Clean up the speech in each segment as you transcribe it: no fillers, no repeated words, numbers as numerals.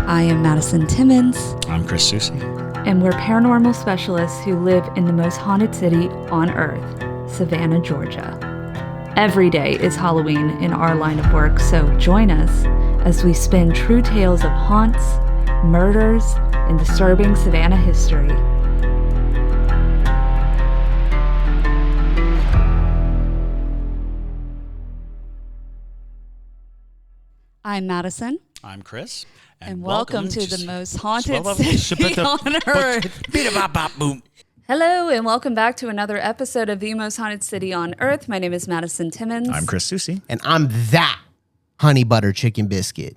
I am Madison Timmons. I'm Chris Susi. And we're paranormal specialists who live in the most haunted city on earth, Savannah, Georgia. Every day is Halloween in our line of work, so join us as we spin true tales of haunts, murders, and disturbing Savannah history. I'm Madison. I'm Chris. And welcome to the most haunted city on earth. Hello, and welcome back to another episode of the most haunted city on earth. My name is Madison Timmons. I'm Chris Susi. And I'm that honey butter chicken biscuit.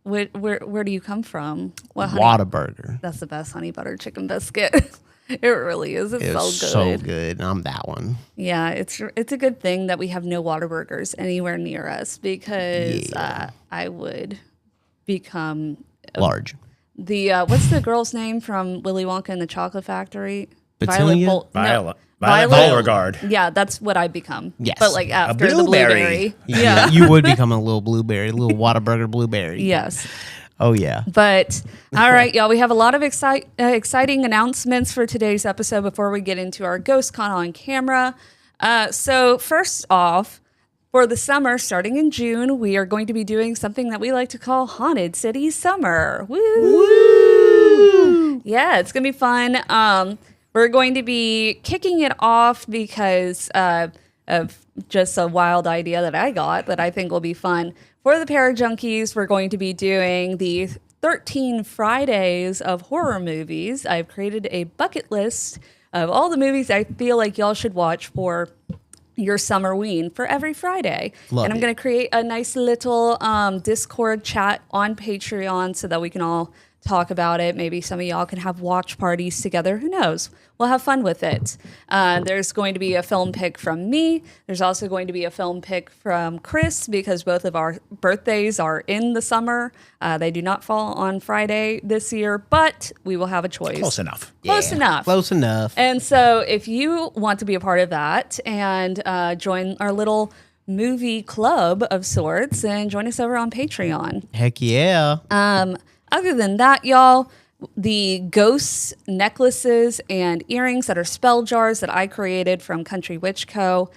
Where do you come from? What Whataburger. That's the best honey butter chicken biscuit. It really is. It's so good. I'm that one. Yeah, it's a good thing that we have no Whataburgers anywhere near us because I would become large. What's the girl's name from Willy Wonka and the Chocolate Factory? Violet Beauregard. Yeah, that's what I become. Yes. But like after the blueberry. Yeah. You would become a little blueberry, a little Whataburger blueberry. Yes. Oh, yeah. But, all right, y'all, we have a lot of exciting announcements for today's episode before we get into our Ghost Con on camera. So first off, for the summer, starting in June, we are going to be doing something that we like to call Haunted City Summer. Woo! Woo! Yeah, it's going to be fun. We're going to be kicking it off because of just a wild idea that I got that I think will be fun. For the Parajunkies, we're going to be doing the 13 Fridays of horror movies. I've created a bucket list of all the movies I feel like y'all should watch for your summerween for every Friday. I'm going to create a nice little Discord chat on Patreon so that we can all talk about it. Maybe some of y'all can have watch parties together. Who knows? We'll have fun with it. There's going to be a film pick from me. There's also going to be a film pick from Chris because both of our birthdays are in the summer. They do not fall on Friday this year, but we will have a choice. Close enough. Close enough. And so if you want to be a part of that and join our little movie club of sorts, and join us over on Patreon. Heck yeah. Other than that, y'all, the ghost necklaces and earrings that are spell jars that I created from Country Witch Co.,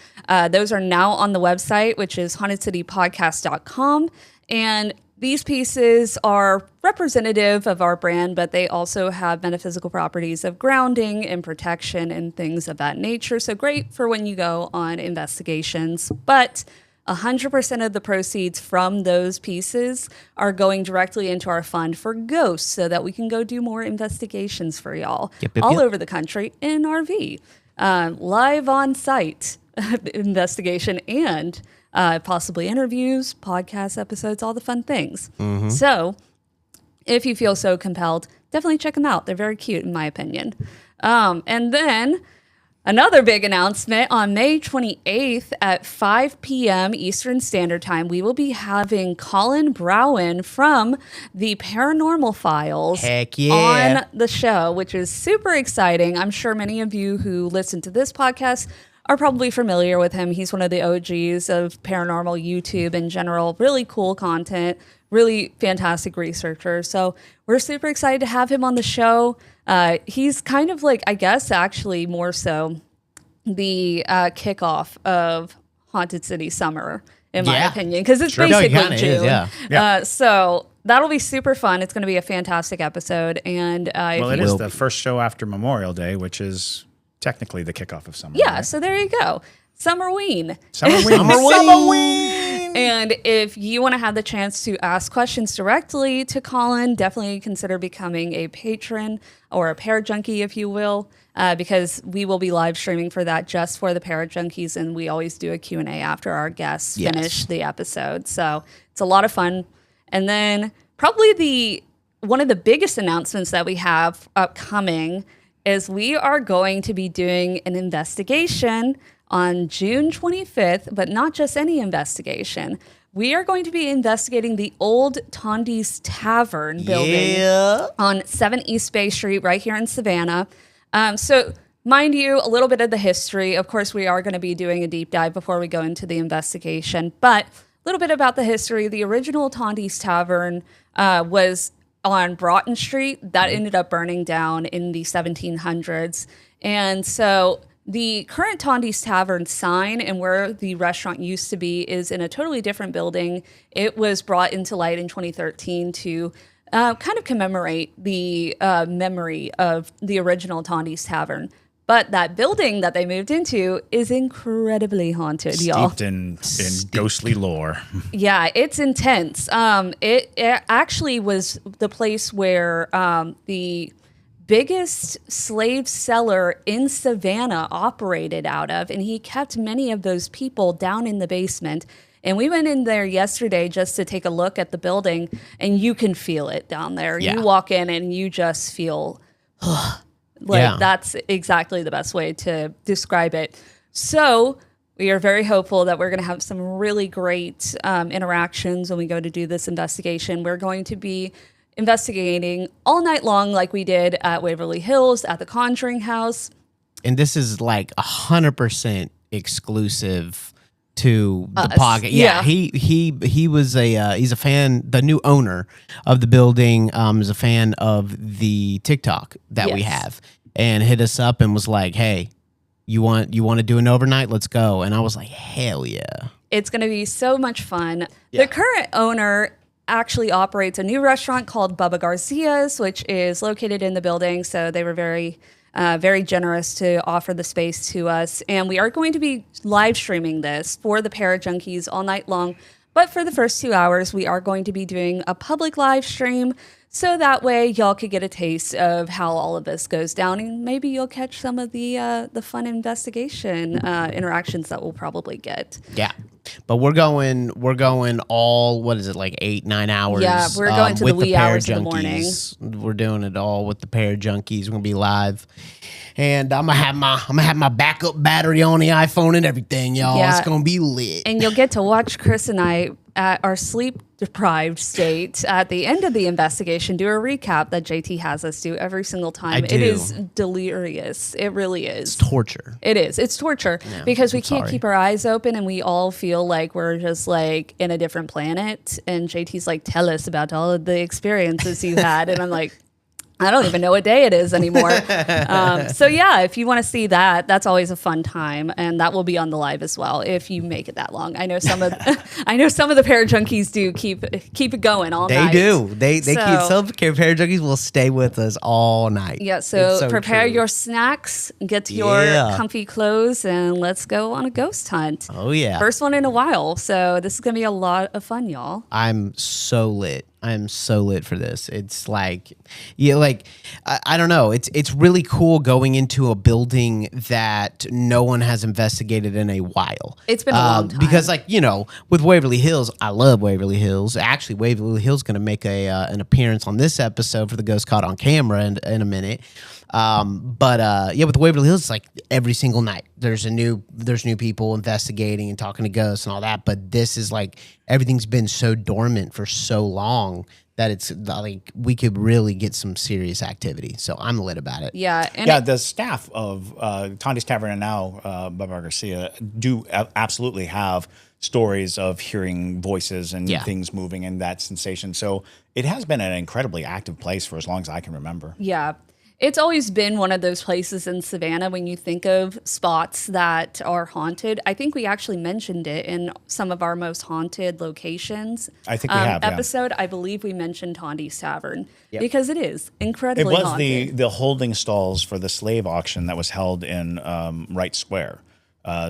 those are now on the website, which is hauntedcitypodcast.com. And these pieces are representative of our brand, but they also have metaphysical properties of grounding and protection and things of that nature. So great for when you go on investigations. But 100% of the proceeds from those pieces are going directly into our fund for ghosts so that we can go do more investigations for y'all all over the country in RV. Live on site investigation and possibly interviews, podcast episodes, all the fun things. Mm-hmm. So if you feel so compelled, definitely check them out. They're very cute in my opinion. And then another big announcement, on May 28th at 5 p.m. Eastern Standard Time, we will be having Colin Browen from the Paranormal Files on the show, which is super exciting. I'm sure many of you who listen to this podcast are probably familiar with him. He's one of the OGs of paranormal YouTube in general. Really cool content, really fantastic researcher. So we're super excited to have him on the show. He's kind of like, I guess, actually more so the kickoff of Haunted City Summer, in my opinion, because it's basically June. So that'll be super fun. It's going to be a fantastic episode. And it is the first show after Memorial Day, which is technically the kickoff of summer. Yeah, right? So there you go. Summerween. Summerween. And if you want to have the chance to ask questions directly to Colin, definitely consider becoming a patron or a Parajunkie, if you will, because we will be live streaming for that just for the Parajunkies, and we always do a Q&A after our guests finish the episode. So it's a lot of fun. And then probably one of the biggest announcements that we have upcoming is we are going to be doing an investigation on June 25th, but not just any investigation. We are going to be investigating the old Tondi's Tavern building on 7 East Bay Street right here in Savannah. So mind you, a little bit of the history. Of course, we are going to be doing a deep dive before we go into the investigation, but a little bit about the history. The original Tondi's Tavern was on Broughton Street that ended up burning down in the 1700s. And so the current Tondi's Tavern sign and where the restaurant used to be is in a totally different building. It was brought into light in 2013 to kind of commemorate the memory of the original Tondi's Tavern. But that building that they moved into is incredibly haunted, y'all. Steeped in ghostly lore. Yeah, it's intense. It actually was the place where the biggest slave seller in Savannah operated out of, and he kept many of those people down in the basement. And we went in there yesterday just to take a look at the building, and you can feel it down there. Yeah. You walk in and you just feel... That's exactly the best way to describe it. So we are very hopeful that we're going to have some really great interactions when we go to do this investigation. We're going to be investigating all night long like we did at Waverly Hills, at the Conjuring House. And this is like 100% exclusive to the Us. podcast. Yeah. He was he's a fan. The new owner of the building is a fan of the TikTok that we have, and hit us up and was like, "Hey, you want to do an overnight? Let's go." And I was like, "Hell yeah!" It's going to be so much fun. The current owner actually operates a new restaurant called Bubba Garcia's, which is located in the building. So they were very generous to offer the space to us. And we are going to be live streaming this for the Parajunkies all night long. But for the first 2 hours, we are going to be doing a public live stream. So that way y'all could get a taste of how all of this goes down. And maybe you'll catch some of the fun investigation interactions that we'll probably get. Yeah. But we're going all, what is it, like 8-9 hours? Yeah, we're going to the wee hours of the morning. We're doing it all with the Parajunkies. We're gonna be live, and I'm gonna have my backup battery on the iPhone and everything, y'all. Yeah. It's gonna be lit. And you'll get to watch Chris and I at our sleep-deprived state at the end of the investigation do a recap that JT has us do every single time. I do. It is delirious. It really is. It's torture. It is. It's torture because we can't sorry. keep our eyes open and we all feel like we're just like in a different planet. And JT's like, tell us about all of the experiences you had. And I'm like, I don't even know what day it is anymore. So yeah, if you want to see that, that's always a fun time, and that will be on the live as well if you make it that long. I know some of the Parajunkies do keep it going all night. They do. They keep some Parajunkies will stay with us all night. Yeah. So prepare true. your snacks, get to your comfy clothes, and let's go on a ghost hunt. Oh yeah, First one in a while. So this is gonna be a lot of fun, y'all. I'm so lit. I'm so lit for this. It's like, I don't know. It's really cool going into a building that no one has investigated in a while. It's been a long time. Because, with Waverly Hills, I love Waverly Hills. Actually, Waverly Hills is going to make an appearance on this episode for the Ghost Caught on Camera in a minute. With Waverly Hills, it's like every single night there's new people investigating and talking to ghosts and all that. But this is like everything's been so dormant for so long that it's like we could really get some serious activity. So I'm lit about it. Yeah. And the staff of Tondi's Tavern and now Bubba Garcia do absolutely have stories of hearing voices and things moving and that sensation. So it has been an incredibly active place for as long as I can remember. Yeah. It's always been one of those places in Savannah when you think of spots that are haunted. I think we actually mentioned it in some of our most haunted locations. I think we have, episode. I believe we mentioned Tondi's Tavern because it is incredibly haunted. It was the holding stalls for the slave auction that was held in Wright Square.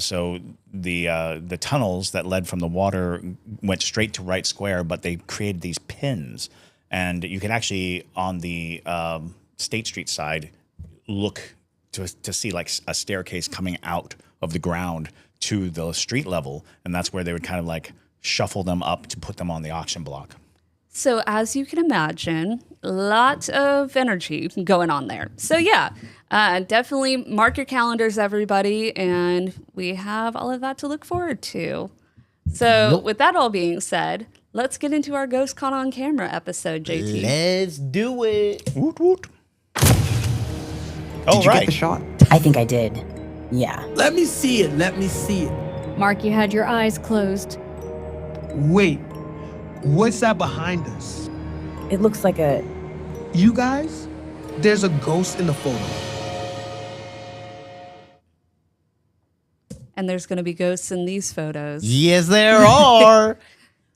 So the tunnels that led from the water went straight to Wright Square, but they created these pins. And you can actually, on the State Street side, look to see like a staircase coming out of the ground to the street level, and that's where they would kind of like shuffle them up to put them on the auction block. So as you can imagine, lots of energy going on there. So yeah, definitely mark your calendars, everybody, and we have all of that to look forward to. So with that all being said, let's get into our Ghost Caught on Camera episode, JT. Let's do it. Woot woot. Did you get the shot? I think I did. Yeah. Let me see it. Mark, you had your eyes closed. Wait, what's that behind us? It looks like a You guys, there's a ghost in the photo. And there's going to be ghosts in these photos. Yes, there are.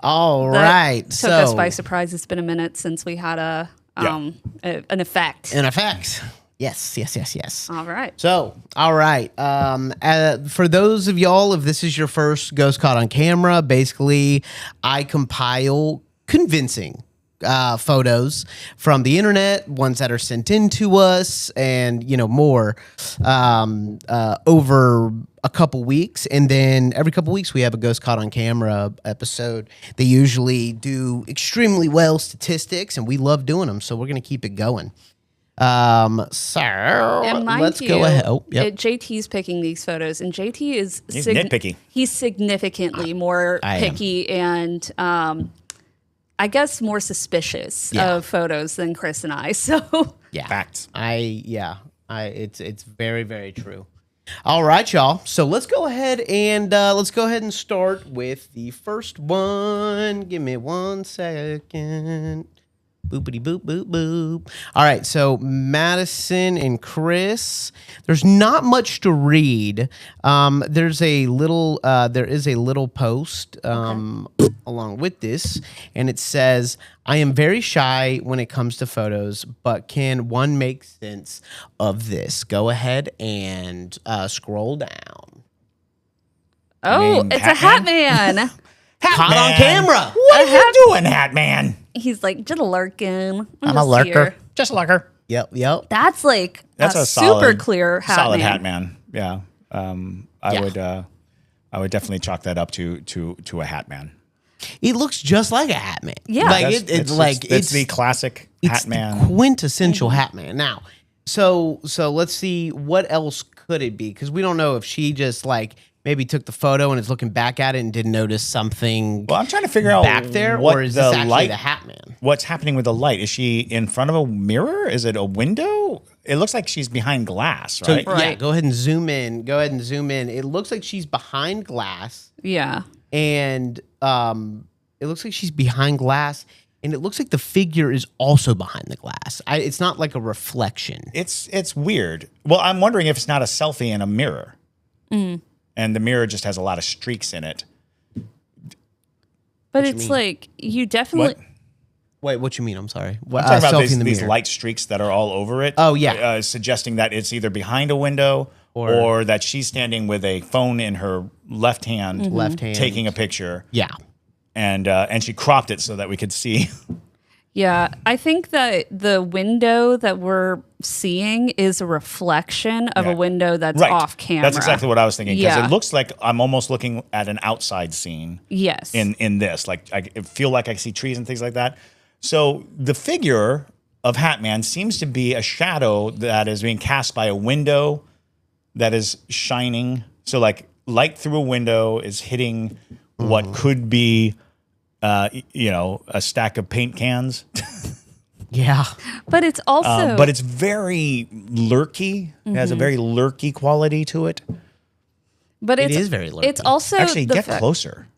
All That right. Took us by surprise. It's been a minute since we had an effect. An effect. Yes. All right. So, all right. For those of y'all, if this is your first Ghost Caught on Camera, basically, I compile convincing photos from the internet, ones that are sent in to us, and more over a couple weeks. And then every couple weeks we have a Ghost Caught on Camera episode. They usually do extremely well statistics, and we love doing them, so we're going to keep it going. So And mind let's you, go ahead. Oh, yep. JT's picking these photos, and JT is He's nitpicky. He's significantly more picky and I guess more suspicious of photos than Chris and I. So Yeah. Facts. It's very, very true. All right, y'all. So let's go ahead and start with the first one. Give me 1 second. Boopity boop boop boop. All right, so Madison and Chris. There's not much to read. There is a little post along with this, and it says, "I am very shy when it comes to photos, but can one make sense of this?" Go ahead and scroll down. Oh, it's a Hatman. Caught on camera. What are you doing, Hatman? He's like, just lurking. I'm a lurker. Just a lurker. Yep. That's like That's a super solid, clear Hatman. solid Hatman. Yeah. I would definitely chalk that up to a Hatman. It looks just like a Hatman. Yeah. Like It's the classic Hatman. The quintessential Hatman. Now, so let's see, what else could it be? Because we don't know if she just maybe took the photo and is looking back at it and didn't notice something. Well, I'm trying to figure out back there, or is this actually the Hatman? What's happening with the light? Is she in front of a mirror? Is it a window? It looks like she's behind glass, right? So, yeah, go ahead and zoom in. It looks like she's behind glass. Yeah. And it looks like she's behind glass. And it looks like the figure is also behind the glass. It's not like a reflection. It's weird. Well, I'm wondering if it's not a selfie in a mirror. Mm. And the mirror just has a lot of streaks in it. But it's like, you definitely... Wait, what you mean? I'm sorry. I'm talking about these light streaks that are all over it. Oh, yeah. Suggesting that it's either behind a window or that she's standing with a phone in her left hand, taking a picture. Yeah. And she cropped it so that we could see. Yeah, I think that the window that we're seeing is a reflection of a window that's off camera. That's exactly what I was thinking. Because Yeah. it looks like I'm almost looking at an outside scene. Yes. In this. Like, I feel like I see trees and things like that. So the figure of Hatman seems to be a shadow that is being cast by a window that is shining. So like light through a window is hitting what could be, a stack of paint cans. Yeah. But it's also... but it's very lurky. It has a very lurky quality to it. But it is very lurky. It's also... Actually, get closer.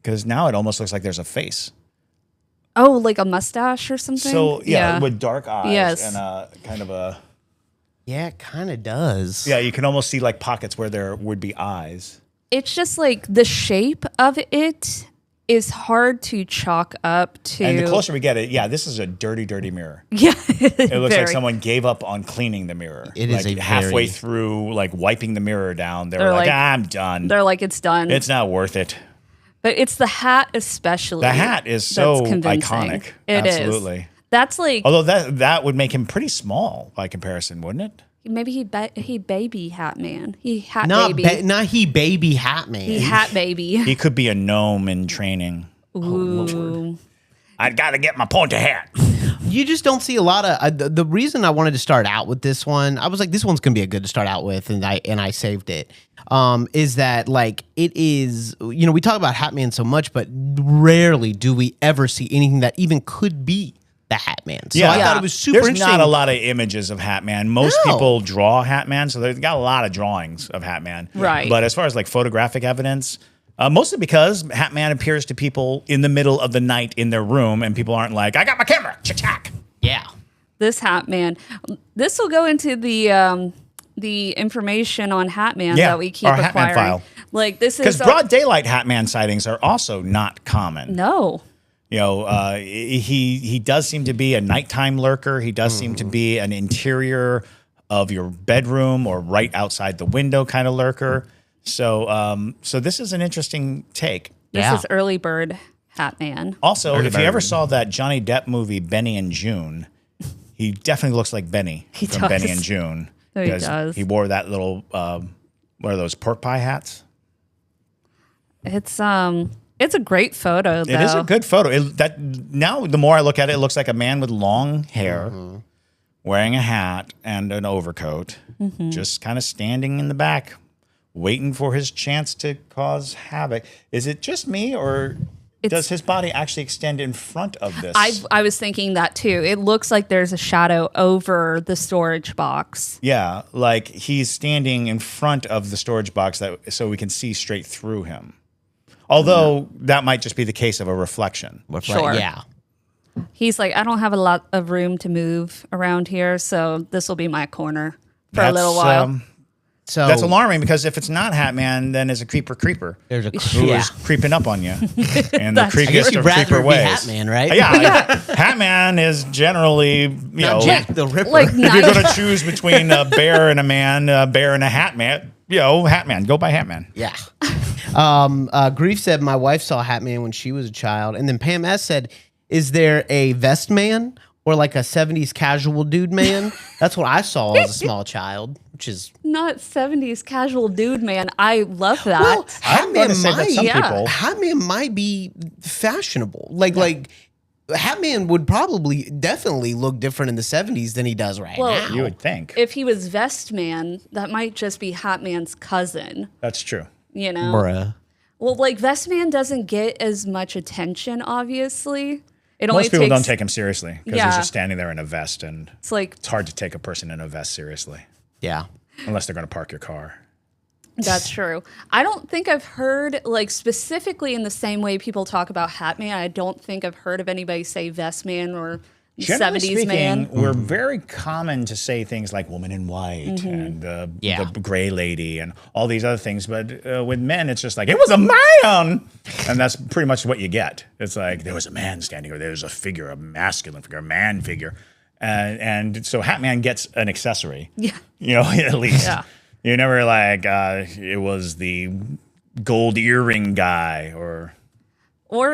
Because now it almost looks like there's a face. Oh, like a mustache or something? So, yeah, with dark eyes Yes. and kind of a... Yeah, it kind of does. Yeah, you can almost see like pockets where there would be eyes. It's just like the shape of it is hard to chalk up to... And the closer we get it, this is a dirty, dirty mirror. Yeah. It looks like someone gave up on cleaning the mirror. It is a halfway through, like wiping the mirror down. They're like, I'm done. They're like, it's done. It's not worth it. But it's the hat especially. The hat is so convincing. iconic. It is. Absolutely. That's like... Although that would make him pretty small by comparison, wouldn't it? Maybe he baby Hatman. He hat Not baby. not he baby Hatman. He hat baby. He could be a gnome in training. Ooh. I gotta get my pointer hat. You just don't see a lot of the reason I wanted to start out with this one. I was like, this one's gonna be a good to start out with, and I saved it. Is that like it is? We talk about Hatman so much, but rarely do we ever see anything that even could be the Hatman. So I thought it was super There's interesting. not a lot of images of Hatman. Most people draw Hatman, so they've got a lot of drawings of Hatman. Right. But as far as like photographic evidence, mostly because Hatman appears to people in the middle of the night in their room, and people aren't like, I got my camera, cha-chack. Yeah. This Hatman. This will go into the information on Hatman that we keep our acquiring. Hatman file. Like this is Because broad daylight Hatman sightings are also not common. No. You know, he does seem to be a nighttime lurker. He does seem to be an interior of your bedroom or right outside the window kind of lurker. So, so this is an interesting take. This is early bird Hatman. Also, if you ever saw that Johnny Depp movie Benny and June, he definitely looks like Benny from does. Benny and June. Oh, he does. He wore that little what are those, pork pie hats? It's a great photo, though. It is a good photo. Now, the more I look at it, it looks like a man with long hair, wearing a hat and an overcoat, just kind of standing in the back, waiting for his chance to cause havoc. Is it just me, or does his body actually extend in front of this? I was thinking that, too. It looks like there's a shadow over the storage box. Yeah, like he's standing in front of the storage box so we can see straight through him. Although that might just be the case of a reflection. Sure. Yeah. He's like, I don't have a lot of room to move around here, so this will be my corner for a little while. So That's alarming, because if it's not Hatman, then it's a creeper. There's a Who is creeping up on you in the I guess creepiest you'd of rather creeper be ways. Hatman, right? Yeah, Hatman is generally, Jack the Ripper. Like, if you're going to choose between a bear and a man, a bear and a Hatman, Hatman. Go by Hatman. Yeah. Grief said, my wife saw Hatman when she was a child. And then Pam S said, is there a vest man or like a 70s casual dude man? That's what I saw as a small child, which is... Not 70s casual dude, man. I love that. Well, I'm going to say that some people... Hatman might be fashionable. Like Hatman would definitely look different in the 70s than he does right now. You would think. If he was Vest Man, that might just be Hatman's cousin. That's true. You know? Bruh. Well, like, Vest Man doesn't get as much attention, obviously. Most people don't take him seriously because Yeah. he's just standing there in a vest, and It's like, it's hard to take a person in a vest seriously Yeah. unless they're going to park your car. that's true. I don't think I've heard, like, specifically in the same way people talk about Hatman, I don't think I've heard of anybody say Vest Man or Generally 70s speaking, man. we're very common to say things like woman in white and the gray lady and all these other things. But with men, it's just like, it was a man. And that's pretty much what you get. It's like, there was a man standing, or there's a figure, a masculine figure, a man figure. And so Hatman gets an accessory. Yeah. You know, at least. Yeah. You're never like, it was the gold earring guy, Or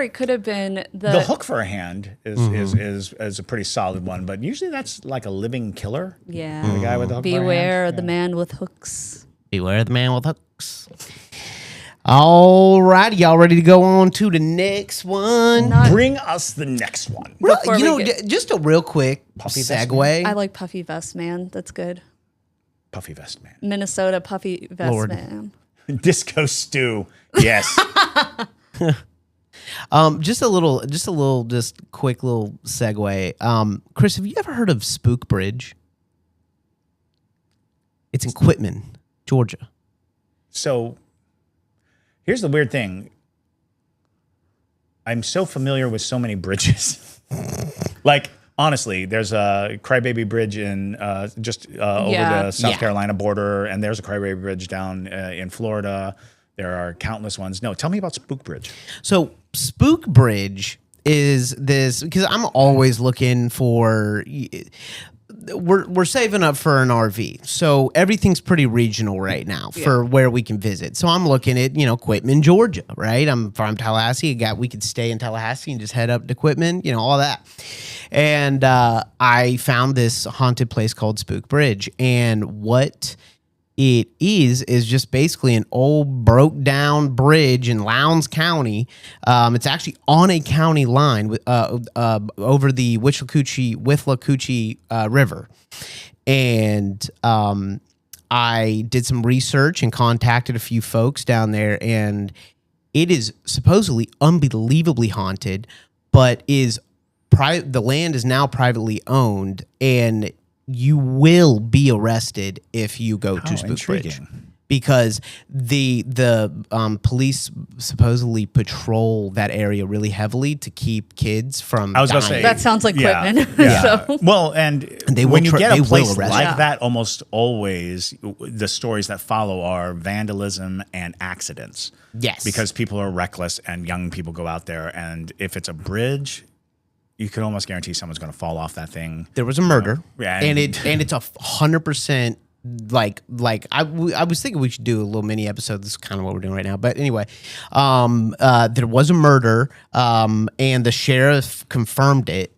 it could have been the hook for a hand is a pretty solid one, but usually that's like a living killer. Yeah. The guy with the hook for a hand. Beware the man with hooks. Beware the man with hooks. All right, y'all ready to go on to the next one? Bring us the next one. Before You know, we get- just a real quick Puffy vest segue. I like Puffy Vest Man. That's good. Puffy vest man. Minnesota Puffy Vest Lord. Man. Disco stew. Yes. Just quick little segue. Chris, have you ever heard of Spook Bridge? It's in Quitman, Georgia. So here's the weird thing. I'm so familiar with so many bridges. Like, honestly, there's a Crybaby Bridge in over the South Carolina border, and there's a Crybaby Bridge down in Florida. There are countless ones. No, tell me about Spook Bridge. So Spook Bridge is this, because I'm always looking for... We're saving up for an RV, so everything's pretty regional right now for where we can visit. So I'm looking at Quitman, Georgia, right? I'm from Tallahassee. We could stay in Tallahassee and just head up to Quitman, all that. And I found this haunted place called Spook Bridge, and what it is just basically an old broke down bridge in Lowndes County. It's actually on a county line with over the Withlacoochee River. And I did some research and contacted a few folks down there, and it is supposedly unbelievably haunted, but the land is now privately owned, and you will be arrested if you go to Spook Bridge, because the police supposedly patrol that area really heavily to keep kids from. I was going to dying. say That sounds like Whitman. Yeah. So. Well, and they when will you get they a will place arrest like you. that, almost always the stories that follow are vandalism and accidents. Yes. Because people are reckless and young people go out there, and if it's a bridge, you can almost guarantee someone's going to fall off that thing. There was a murder, Yeah, and it's 100%. Like I was thinking we should do a little mini episode. This is kind of what we're doing right now. But anyway, there was a murder, and the sheriff confirmed it.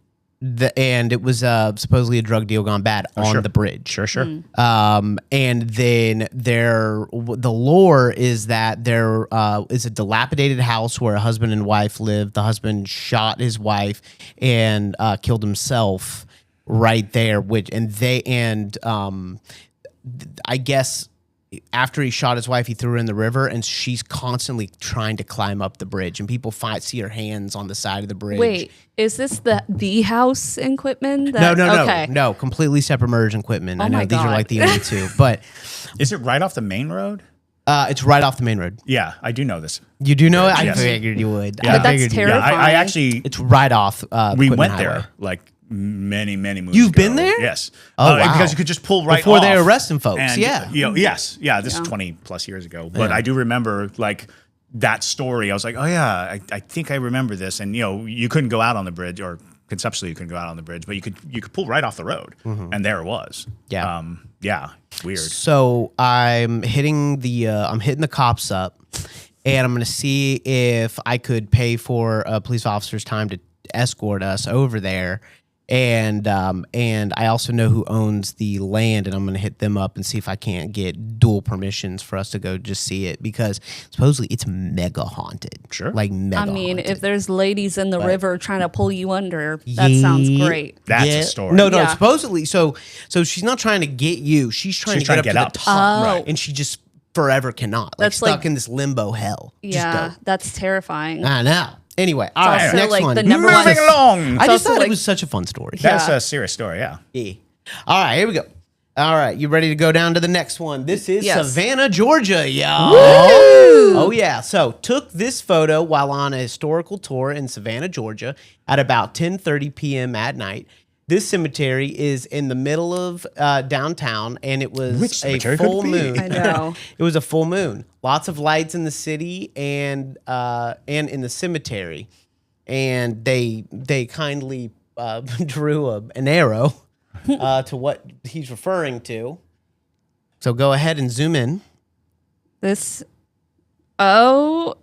And it was supposedly a drug deal gone bad on the bridge. Sure. And then the lore is that there is a dilapidated house where a husband and wife lived. The husband shot his wife and killed himself right there. I guess after he shot his wife, he threw her in the river, and she's constantly trying to climb up the bridge, and people see her hands on the side of the bridge. Wait, is this the house in Quitman? No, completely separate murders in Quitman. I know my these are God. like the only two, but Is it right off the main road? it's right off the main road. Yeah, I do know this. You do know it? I Yes. figured you would. Yeah. I But that's figured you would. terrifying. I actually It's right off. we Quitman went Highway. there like many moons You've ago. been there? Yes. Oh, wow. Because you could just pull right Before off. they were arresting folks, And, yeah. Yes. Yeah. This is 20 plus years ago, but I do remember like that story. I was like, oh yeah, I think I remember this. And you couldn't go out on the bridge, or conceptually you couldn't go out on the bridge, but you could pull right off the road, and there it was. Yeah. Yeah. Weird. So I'm hitting the cops up, and I'm going to see if I could pay for a police officer's time to escort us over there. And I also know who owns the land, and I'm going to hit them up and see if I can't get dual permissions for us to go just see it, because supposedly it's mega haunted. Sure. Like mega I mean, haunted. if there's ladies in the river trying to pull you under, that sounds great. That's a story. No, Yeah. supposedly. So she's not trying to get you. She's trying to get up to the top. Oh. Right. And she just forever cannot. Like That's stuck like- in this limbo hell. Yeah, that's terrifying. I know. Anyway, all right, also next like one. the number one- Moving along. I just also thought like- it was such a fun story. That's Yeah. a serious story. Yeah. Yeah. All right, here we go. All right, you ready to go down to the next one? This is Yes. Savannah, Georgia, y'all. Oh, yeah. So took this photo while on a historical tour in Savannah, Georgia at about 10:30 p.m. at night. This cemetery is in the middle of downtown, and it was Which a cemetery could it full be? moon. I know. It was a full moon. Lots of lights in the city and in the cemetery. And they kindly drew an arrow to what he's referring to. So go ahead and zoom in. Oh,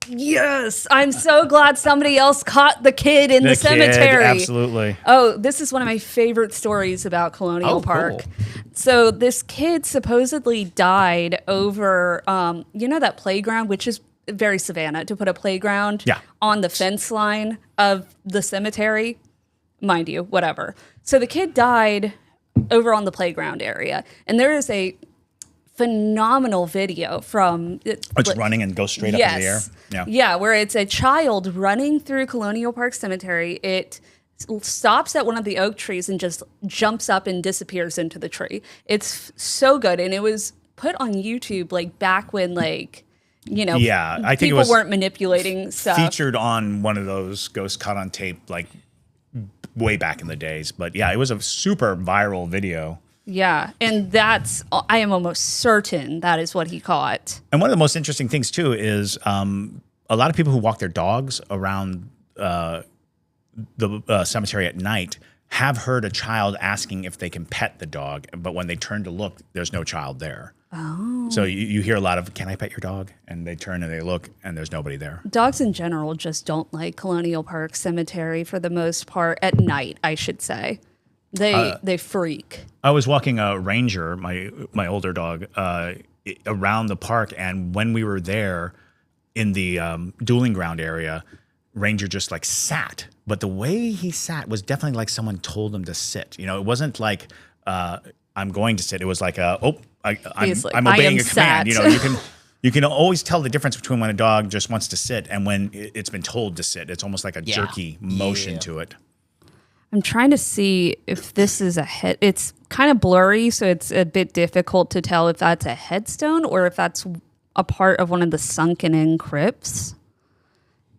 yes. I'm so glad somebody else caught the kid in the kid, cemetery. absolutely. Oh, this is one of my favorite stories about Colonial Oh, Park. cool. So this kid supposedly died over, that playground, which is very Savannah, to put a playground on the fence line of the cemetery. Mind you, whatever. So the kid died over on the playground area. And there is a phenomenal video from It's running and goes straight up in the air. Yeah, where it's a child running through Colonial Park Cemetery. It stops at one of the oak trees and just jumps up and disappears into the tree. It's so good, and it was put on YouTube like back when Yeah, I think it people was weren't manipulating stuff. featured on one of those ghosts caught on tape like way back in the days. But yeah, it was a super viral video. Yeah, and I am almost certain that is what he caught. And one of the most interesting things too is a lot of people who walk their dogs around the cemetery at night have heard a child asking if they can pet the dog, but when they turn to look, there's no child there. Oh. So you hear a lot of, "Can I pet your dog?" And they turn and they look, and there's nobody there. Dogs in general just don't like Colonial Park Cemetery for the most part, at night, I should say. They freak. I was walking a Ranger, my older dog, around the park, and when we were there in the dueling ground area, Ranger just like sat. But the way he sat was definitely like someone told him to sit. It wasn't like I'm going to sit. It was like I'm like, obeying "I am a command. sat." You can always tell the difference between when a dog just wants to sit and when it's been told to sit. It's almost like a jerky motion to it. I'm trying to see if this is a hit. It's kind of blurry, so it's a bit difficult to tell if that's a headstone or if that's a part of one of the sunken in crypts.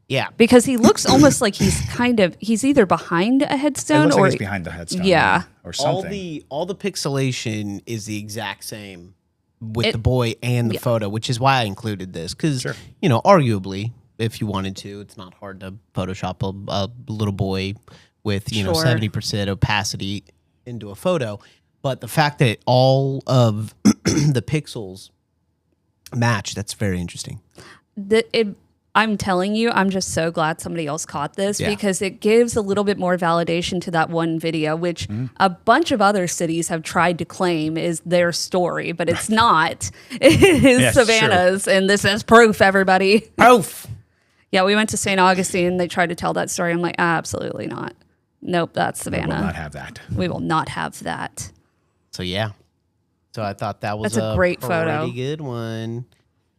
Yeah. Because he looks almost like he's either behind a It headstone looks or like he's behind the headstone. Yeah. Or something. All the pixelation is the exact same with the boy and the photo, which is why I included this. Because, arguably, if you wanted to, it's not hard to Photoshop a little boy with, 70% opacity into a photo. But the fact that all of the pixels match, that's very interesting. I'm telling you, I'm just so glad somebody else caught this because it gives a little bit more validation to that one video, which a bunch of other cities have tried to claim is their story, but it's not. It is Savannah's, and this is proof, everybody. Proof. Yeah, we went to St. Augustine, and they tried to tell that story. I'm like, absolutely not. Nope, that's Savannah. We will not have that. We will not have that. So, yeah. So I thought that was That's a great photo. Pretty good one.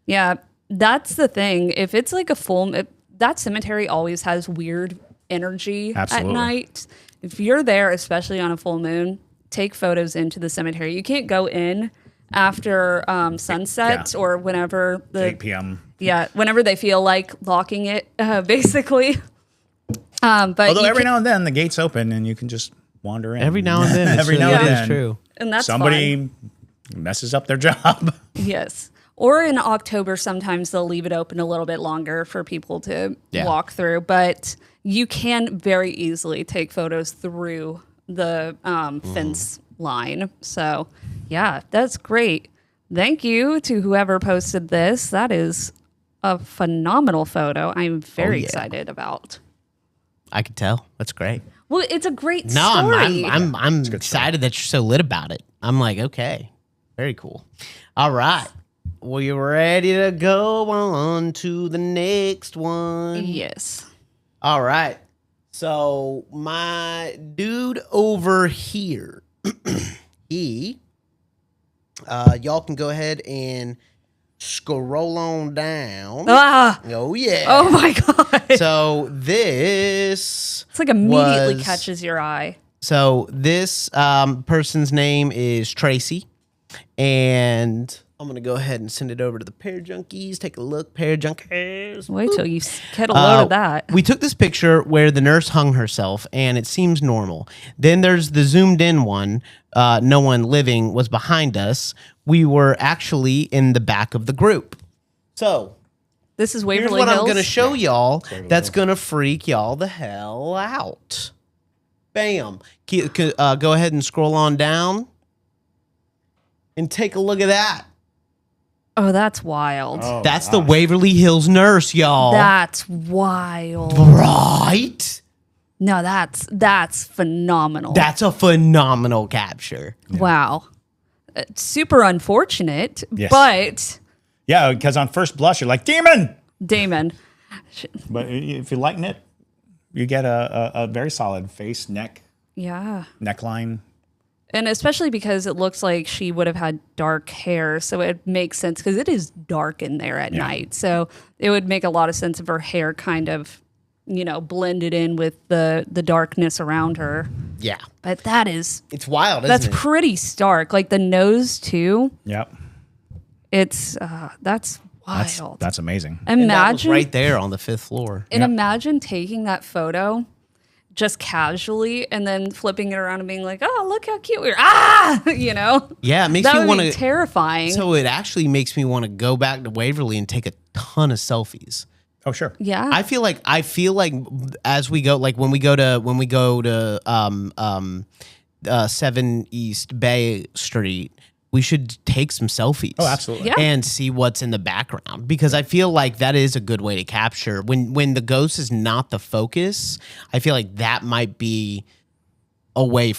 Yeah. That's the thing. If it's like that cemetery always has weird energy at night. If you're there, especially on a full moon, take photos into the cemetery. You can't go in after sunset or whenever 8 p.m. Yeah, whenever they feel like locking it, basically. But although every now and then the gates open and you can just wander in. Every now and then. Every now and then. It's true. And that's somebody messes up their job. Yes. Or in October, sometimes they'll leave it open a little bit longer for people to walk through. But you can very easily take photos through the fence line. So, yeah, that's great. Thank you to whoever posted this. That is a phenomenal photo. I'm very excited about. I could tell. That's great. Well, it's a great story. story. I'm excited that you're so lit about it. I'm like, okay, very cool. All right. Well, you ready to go on to the next one? Yes. All right. So my dude over here, y'all can go ahead and scroll on down. Oh, yeah. Oh, my God. So this... It's like immediately catches your eye. So this person's name is Tracy, and I'm going to go ahead and send it over to the Pair Junkies. Take a look, Pair Junkies. Wait till you get a load of that. We took this picture where the nurse hung herself, and it seems normal. Then there's the zoomed in one. No one living was behind us. We were actually in the back of the group. So this is Waverly Hills. Here's what I'm going to show y'all that's going to freak y'all the hell out. Bam. Go ahead and scroll on down and take a look at that. Oh, that's wild. Oh, that's the Waverly Hills nurse, y'all. That's wild. Right? No, that's phenomenal. That's a phenomenal capture. Yeah. Wow. Super unfortunate, but... Yeah, because on first blush, you're like, Damon! But if you lighten it, you get a very solid face, neck, neckline. And especially because it looks like she would have had dark hair, so it makes sense because it is dark in there at night. So it would make a lot of sense if her hair kind of, blended in with the darkness around her. Yeah. But it's wild, isn't that's it? That's pretty stark. Like the nose too. Yep. It's that's wild. That's amazing. Imagine that was right there on the 5th floor. And imagine taking that photo just casually and then flipping it around and being like, oh, look how cute we are. Yeah, it makes that me would want be terrifying. So it actually makes me want to go back to Waverly and take a ton of selfies. Oh, sure. Yeah. I feel like as we go, like when we go to 7 East Bay Street, we should take some selfies. Oh, absolutely. Yeah. And see what's in the background, because I feel like that is a good way to capture when the ghost is not the focus. I feel like that might be a way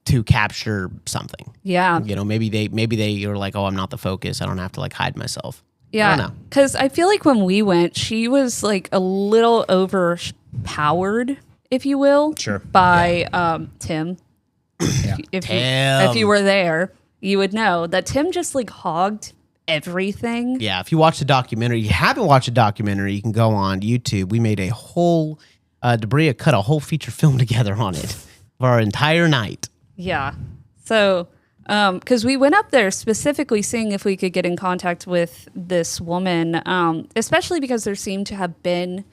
to capture something. Yeah. Maybe they are like, oh, I'm not the focus. I don't have to like hide myself. Yeah. I don't know. Because I feel like when we went, she was like a little overpowered, if you will, by Tim. If you were there, you would know that Tim just like hogged everything. Yeah, if you watch the documentary, you haven't watched the documentary, you can go on YouTube. We made a whole, Debria cut a whole feature film together on it for our entire night. Yeah. So Because we went up there specifically seeing if we could get in contact with this woman, especially because there seemed to have been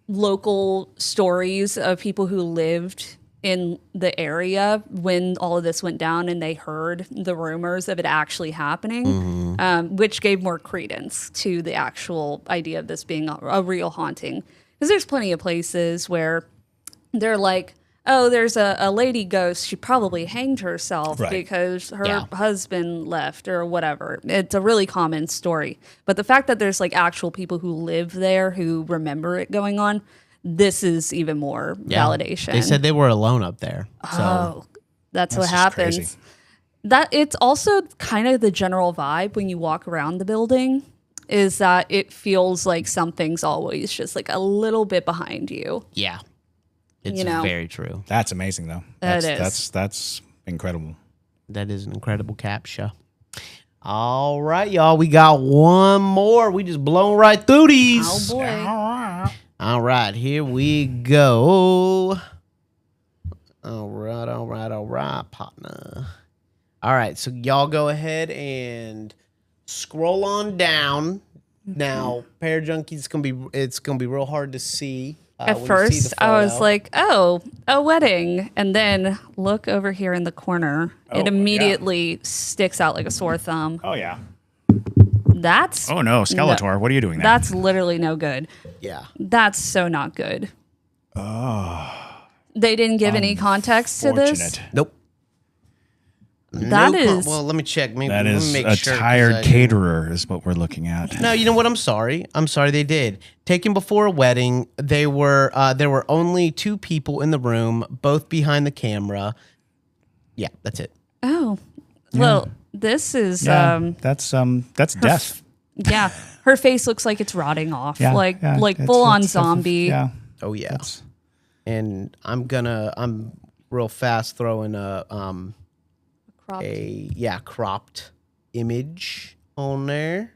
local stories of people who lived in the area when all of this went down and they heard the rumors of it actually happening, which gave more credence to the actual idea of this being a real haunting. Because there's plenty of places where they're like, oh, there's a lady ghost. She probably hanged herself because her husband left or whatever. It's a really common story. But the fact that there's like actual people who live there who remember it going on, this is even more validation. They said they were alone up there. So. Oh, that's what happens. Crazy. That it's also kind of the general vibe when you walk around the building is that it feels like something's always just like a little bit behind you. Yeah. It's very true. That's amazing, though. That's incredible. That is an incredible captcha. All right, y'all. We got one more. We just blown right through these. Oh, boy. All right, here we go. All right, partner. All right, so y'all go ahead and scroll on down. Now, Pair Junkies, it's gonna be real hard to see. At first, I was like, oh, a wedding. And then look over here in the corner. It immediately sticks out like a sore thumb. Oh, yeah. That's... Oh, no. Skeletor, what are you doing there? That's literally no good. Yeah. That's so not good. Oh. They didn't give any context to this? Nope. That is... Well, let me check. Maybe, that is make a sure, tired caterer is what we're looking at. No, you know what? I'm sorry they did. Taken before a wedding, there were only 2 people in the room, both behind the camera. Yeah, that's it. Oh. Well, this is... that's death. Yeah. Her face looks like it's rotting off. Like full-on zombie. Yeah. Oh, yeah. And I'm real fast throwing a... cropped image on there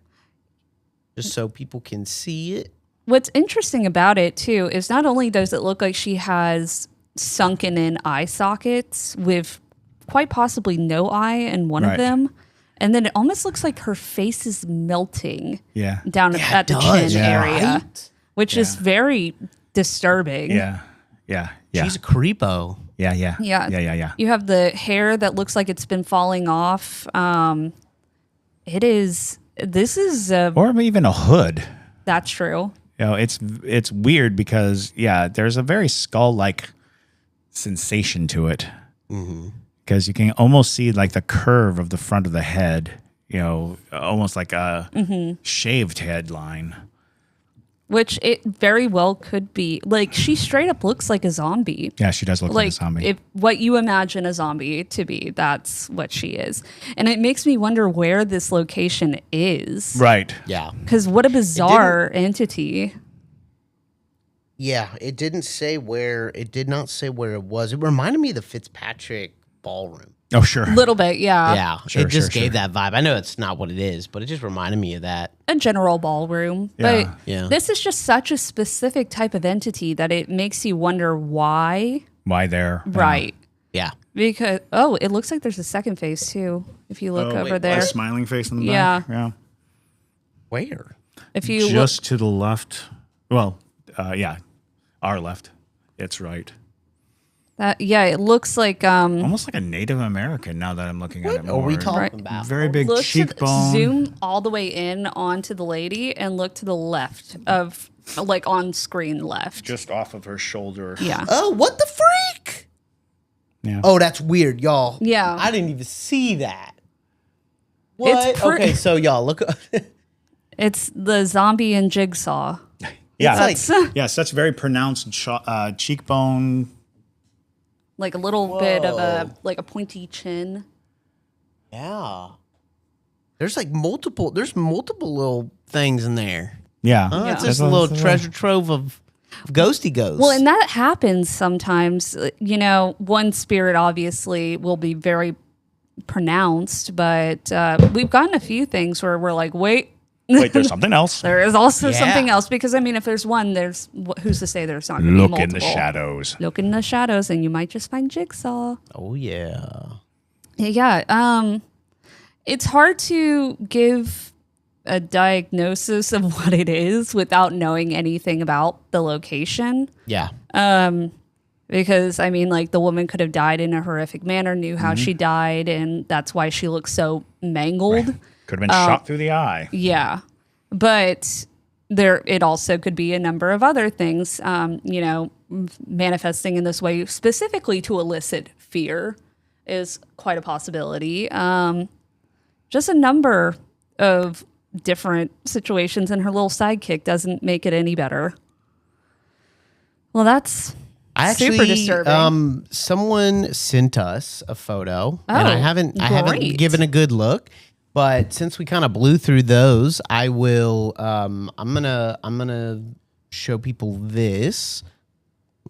just so people can see it. What's interesting about it too is not only does it look like she has sunken in eye sockets with quite possibly no eye in one of them, and then it almost looks like her face is melting down at the chin area, which is very disturbing. Yeah. She's a creepo. Yeah. You have the hair that looks like it's been falling off. This is Or even a hood. That's true. You know, it's weird because there's a very skull-like sensation to it. Because you can almost see like the curve of the front of the head. You know, almost like a shaved headline. Which it very well could be. Like, she straight up looks like a zombie. Yeah, she does look like a zombie. If what you imagine a zombie to be, that's what she is. And it makes me wonder where this location is. Right. Yeah. Because what a bizarre entity. Yeah, it didn't say where. It did not say where it was. It reminded me of the Fitzpatrick ballroom. Oh, sure. A little bit, yeah. Yeah, it just gave that vibe. I know it's not what it is, but it just reminded me of that. A general ballroom. But this is just such a specific type of entity that it makes you wonder why. Why there. Right. Yeah. Because, it looks like there's a second face, too, if you look over there. A smiling face in the back? Yeah. Where? If you just to the left. Well, our left. It's right. It looks like almost like a Native American now that I'm looking at it more. What are we talking about? Very big cheekbone. Zoom all the way in onto the lady and look to the left of, like, on screen left. Just off of her shoulder. Yeah. Oh, what the freak? Yeah. Oh, that's weird, y'all. Yeah. I didn't even see that. What? Okay, so y'all, look. It's the zombie in Jigsaw. Yeah. Such very pronounced cheekbone. Like a little bit of a pointy chin. Yeah. There's multiple little things in there. Yeah. It's just a little treasure trove of ghosty ghosts. Well, and that happens sometimes. You know, one spirit obviously will be very pronounced, but we've gotten a few things where we're like, wait, there's something else. There is also something else, because I mean, if there's one, there's who's to say there's not going to be multiple. Look in the shadows. Look in the shadows, and you might just find Jigsaw. Oh yeah. Yeah. It's hard to give a diagnosis of what it is without knowing anything about the location. Yeah. Because, I mean, like, the woman could have died in a horrific manner, knew how she died, and that's why she looks so mangled. Right. Could have been shot through the eye. Yeah. But it also could be a number of other things, manifesting in this way specifically to elicit fear is quite a possibility. Just a number of different situations, and her little sidekick doesn't make it any better. Well, that's super disturbing. Someone sent us a photo, and I haven't given a good look. But since we kind of blew through those, I will. I'm gonna show people this.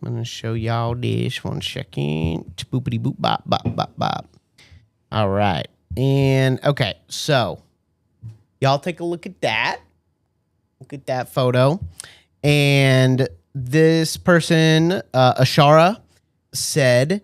I'm gonna show y'all this. 1 second. Boopity boop bop bop bop bop. All right, and okay, so y'all take a look at that. Look at that photo, and this person, Ashara, said,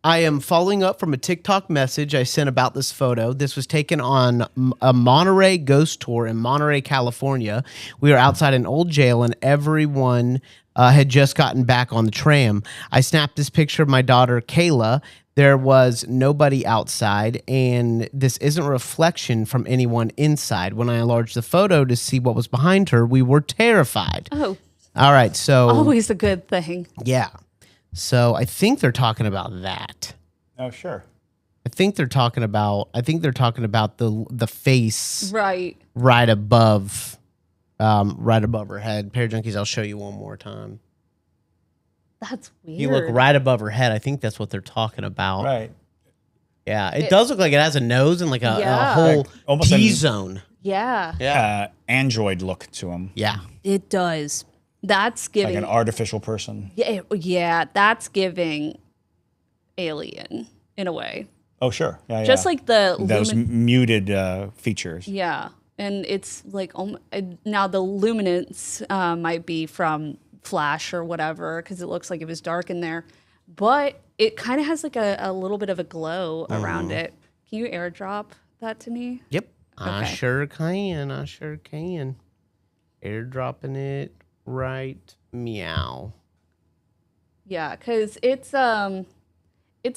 I am following up from a TikTok message I sent about this photo. This was taken on a Monterey ghost tour in Monterey, California. We were outside an old jail, and everyone had just gotten back on the tram. I snapped this picture of my daughter, Kayla. There was nobody outside, and this isn't a reflection from anyone inside. When I enlarged the photo to see what was behind her, we were terrified. Oh. All right, so... Always a good thing. Yeah. So I think they're talking about that. Oh, sure. I think they're talking about the face right above her head. Pair Junkies, I'll show you one more time. That's weird. You look right above her head. I think that's what they're talking about. Right. Yeah, it does look like it has a nose and like a whole almost T-zone. Yeah. Android look to him. Yeah. It does. That's giving... Like an artificial person. Yeah, that's giving alien in a way. Oh, sure. Yeah, Just like the... Those muted features. Yeah. And it's like... now the luminance might be from flash or whatever, because it looks like it was dark in there. But it kind of has like a little bit of a glow around it. Can you airdrop that to me? Yep. Okay. I sure can. Airdropping it right meow. Yeah, because it's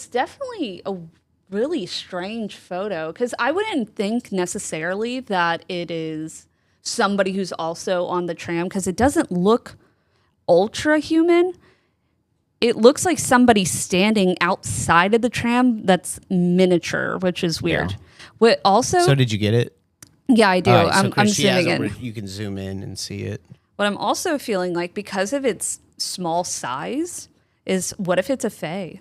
definitely a really strange photo, because I wouldn't think necessarily that it is somebody who's also on the tram, because it doesn't look ultra human. It looks like somebody standing outside of the tram that's miniature, which is weird. Yeah. What also... So did you get it? Yeah, I do. All right, so I'm Chris, zooming in. You can zoom in and see it. What I'm also feeling like, because of its small size, is what if it's a fae?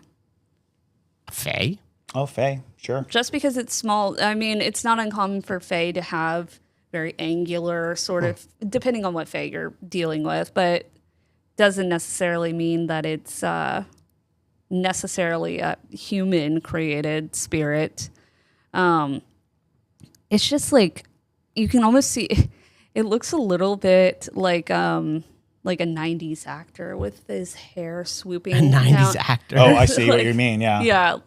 A fae? Oh, fae, sure. Just because it's small, I mean, it's not uncommon for fae to have very angular sort of, depending on what fae you're dealing with, but doesn't necessarily mean that it's necessarily a human-created spirit. It's just like, you can almost see... It looks a little bit like a 90s actor with his hair swooping. A 90s down. actor. Oh, I see what you mean. Yeah.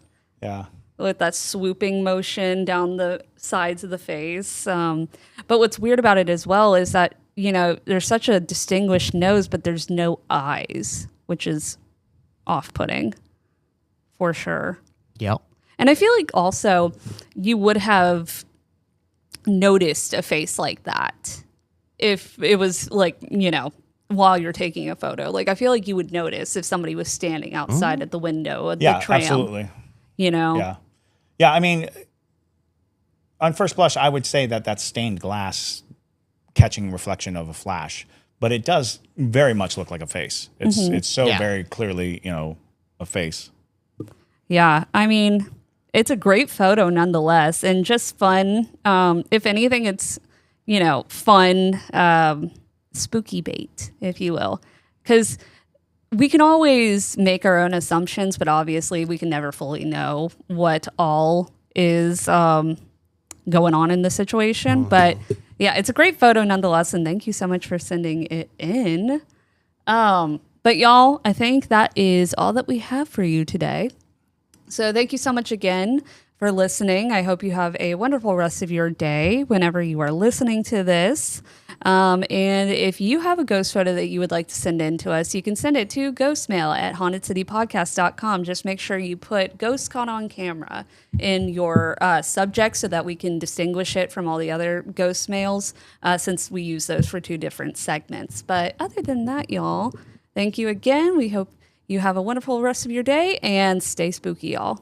Yeah. With that swooping motion down the sides of the face. But what's weird about it as well is that, there's such a distinguished nose, but there's no eyes, which is off-putting for sure. Yep. And I feel like also you would have noticed a face like that if it was like, while you're taking a photo. Like, I feel like you would notice if somebody was standing outside at the window of the tram. Absolutely. Yeah. Yeah, I mean, on first blush, I would say that that's stained glass catching reflection of a flash, but it does very much look like a face. It's so very clearly, a face. Yeah, I mean, it's a great photo nonetheless, and just fun. If anything, it's, fun, spooky bait, if you will. Because we can always make our own assumptions, but obviously we can never fully know what all is going on in the situation. But yeah, it's a great photo nonetheless, and thank you so much for sending it in. But y'all, I think that is all that we have for you today. So thank you so much again for listening. I hope you have a wonderful rest of your day whenever you are listening to this. And if you have a ghost photo that you would like to send in to us, you can send it to ghostmail@hauntedcitypodcast.com. Just make sure you put Ghost Caught on Camera in your subject so that we can distinguish it from all the other ghost mails, since we use those for 2 different segments. But other than that, y'all, thank you again. We hope you have a wonderful rest of your day and stay spooky, y'all.